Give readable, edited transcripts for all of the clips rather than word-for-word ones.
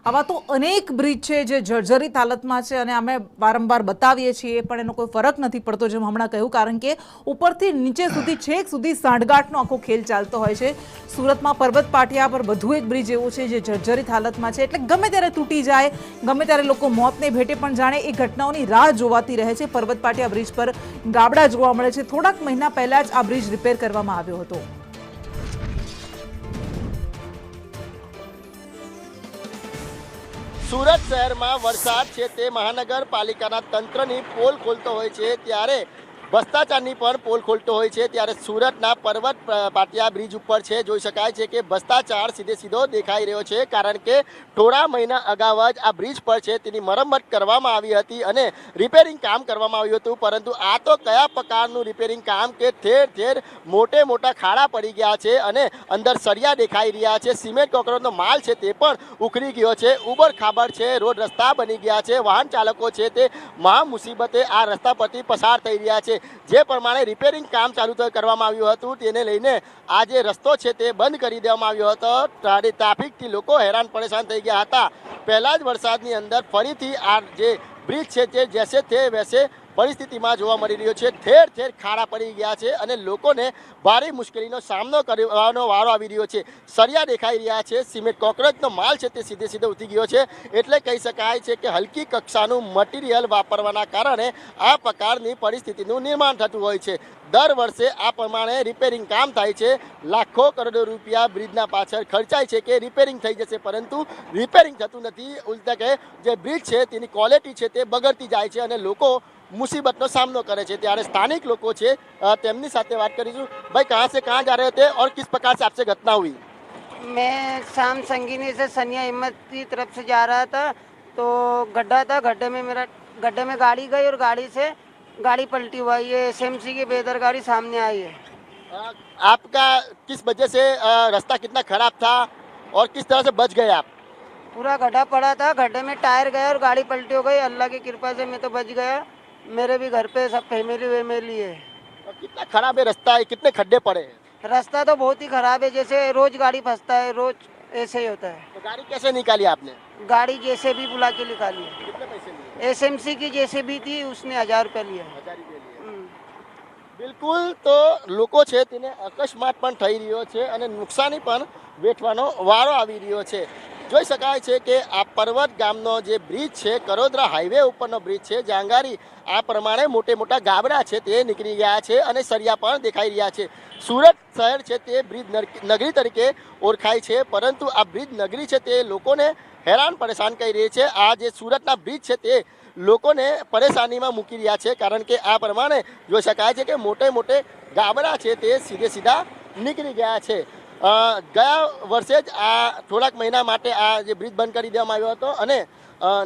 આવા તો અનેક બ્રિજ છે જે જર્જરિત હાલતમાં છે અને અમે વારંવાર બતાવીએ છીએ પણ એનો કોઈ ફરક નથી પડતો, જેમ હમણાં કહ્યું, કારણ કે ઉપરથી નીચે સુધી છેક સુધી સાંઠગાંઠનો આખો ખેલ ચાલતો હોય છે। સુરતમાં પર્વત પાટિયા પર વધુ એક બ્રિજ એવો છે જે જર્જરિત હાલતમાં છે, એટલે ગમે ત્યારે તૂટી જાય, ગમે ત્યારે લોકો મોતને ભેટે પણ જાણે એ ઘટનાઓની રાહ જોવાતી રહે છે। પર્વત પાટિયા બ્રિજ પર ગાબડા જોવા મળે છે। થોડાક મહિના પહેલા જ આ બ્રિજ રિપેર કરવામાં આવ્યો હતો। સુરત શહેરમાં વરસાદ છે તે મહાનગરપાલિકાના તંત્રની પોલ ખોલતો હોય છે ત્યારે ભ્રષ્ટાચારની પણ પોલ ખોલતો હોય છે। ત્યારે સુરતના પર્વત પાટિયા બ્રિજ ઉપર છે જોઈ શકાય છે કે ભ્રષ્ટાચાર સીધો દેખાઈ રહ્યો છે, કારણ કે થોડા મહિના અગાઉ જ આ બ્રિજ પર છે તેની મરમ્મત કરવામાં આવી હતી અને રિપેરિંગ કામ કરવામાં આવ્યું હતું, પરંતુ આ તો કયા પ્રકારનું રિપેરિંગ કામ કે ઠેર મોટા ખાડા પડી ગયા છે અને અંદર સળિયા દેખાઈ રહ્યા છે। સિમેન્ટ કોન્ક્રીટનો માલ છે તે પણ ઉખડી ગયો છે, ઉબડ ખાબડ છે, રોડ રસ્તા બની ગયા છે, વાહન ચાલકો છે તે મહા મુસીબતે આ રસ્તા પરથી પસાર થઈ રહ્યા છે। જે પ્રમાણે રિપેરિંગ કામ ચાલુ કરવામાં આવ્યું હતું તેને લઈને આ જે રસ્તો છે તે બંધ કરી દેવામાં આવ્યો હતો। ટ્રાફિકથી લોકો હેરાન પરેશાન થઈ ગયા હતા। પહેલા જ વરસાદની અંદર ફરીથી આ જે બ્રિજ છે તે જેસે તે વૈસે પરિસ્થિતિમાં જોવા મળી રહ્યો છે। ઠેર ખાડા પડી ગયા છે અને લોકોને ભારે મુશ્કેલીનો સામનો કરવાનો વારો આવી રહ્યો છે। સળિયા દેખાઈ રહ્યા છે, સિમેન્ટ કોન્ક્રીટનો માલ છે તે સીધે ઉતરી ગયો છે, એટલે કહી શકાય છે કે હલકી કક્ષાનું મટીરિયલ વાપરવાના કારણે આ પ્રકારની પરિસ્થિતિનું નિર્માણ થતું હોય છે। દર વર્ષે આ પ્રમાણે રિપેરિંગ કામ થાય છે, લાખો કરોડો રૂપિયા બ્રિજના પાછળ ખર્ચાય છે કે રિપેરિંગ થઈ જશે, પરંતુ રિપેરિંગ થતું નથી। ઉલટા કે જે બ્રિજ છે તેની ક્વોલિટી છે તે બગડતી જાય છે અને લોકો मुसीबत नो सामना करे छे। त्यारे स्थानिक लोगों छे तेमनी साथे बात करीशुं। भाई कहाँ से कहाँ जा रहे थे और किस प्रकार से आपसे घटना हुई? मैं शाम संगीनी से सनिया हिम्मत की तरफ से जा रहा था, तो गड्ढा था, गड्ढे में गाड़ी गई और गाड़ी पलटी हुआ। ये एसएमसी की बेदरकारी सामने आई है। आपका किस वजह से रास्ता कितना खराब था और किस तरह से बच गए आप? पूरा गड्ढा पड़ा था, गड्ढे में टायर गया और गाड़ी पलटी हो गई। अल्लाह की कृपा से मैं तो बच गया। मेरे भी घर पे सब फैमिली है। कितना खराब है रास्ता है, कितने खड्डे पड़े हैं? रास्ता तो बहुत ही खराब है, जैसे रोज गाड़ी फंसता है, रोज ऐसे ही होता है। तो गाड़ी कैसे निकाली आपने? गाड़ी जैसे भी बुला के निकाली है। कितने पैसे लिए? एसएमसी की जैसे भी थी उसने 1000 रुपया लिया। 1000 रुपया लिए। બિલકુલ, તો લોકો છે તેને અકસ્માત પણ થઈ રહ્યો છે અને નુકસાની પણ વેઠવાનો વારો આવી રહ્યો છે। જોઈ શકાય છે કે આ પર્વત ગામનો જે બ્રિજ છે, કરોદરા હાઈવે ઉપરનો બ્રિજ છે, જાંગારી આ પ્રમાણે મોટા ગાબડા છે તે નીકળી ગયા છે અને સળિયા પણ દેખાઈ રહ્યા છે। સુરત શહેર છે તે બ્રિજ નગરી તરીકે ઓળખાય છે, પરંતુ આ બ્રિજ નગરી છે તે લોકોને હેરાન પરેશાન કરી રહી છે। આ જે સુરતના બ્રિજ છે તે લોકોને પરેશાનીમાં મૂકી રહ્યા છે, કારણ કે આ પ્રમાણે જોઈ શકાય છે કે મોટે ગાબડા છે તે સીધા નીકળી ગયા છે। ગયા વર્ષે જ આ થોડાક મહિના માટે આ જે બ્રિજ બંધ કરી દેવામાં આવ્યો હતો અને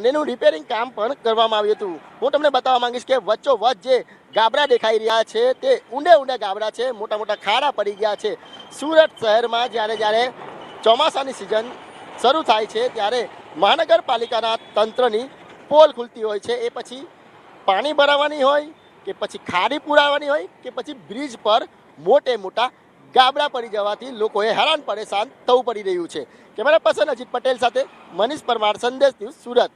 એનું રિપેરિંગ કામ પણ કરવામાં આવ્યું હતું। હું તમને બતાવવા માંગીશ કે વચ્ચોવચ્ચ જે ગાબડા દેખાઈ રહ્યા છે તે ઊંડે ગાબડા છે, મોટા ખાડા પડી ગયા છે। સુરત શહેરમાં જ્યારે ચોમાસાની સિઝન શરૂ થાય છે ત્યારે મહાનગરપાલિકાના તંત્રની પોલ ખુલતી હોય છે। એ પછી પાણી ભરાવાની હોય કે પછી ખાડી પુરાવાની હોય કે પછી બ્રિજ પર મોટા ગાબડા પડી જવાથી લોકોએ હેરાન પરેશાન થવું પડી રહ્યું છે। કેમેરા પર્સન અજીત પટેલ સાથે મનીષ પરમાર, સંદેશ ન્યૂઝ, સુરત।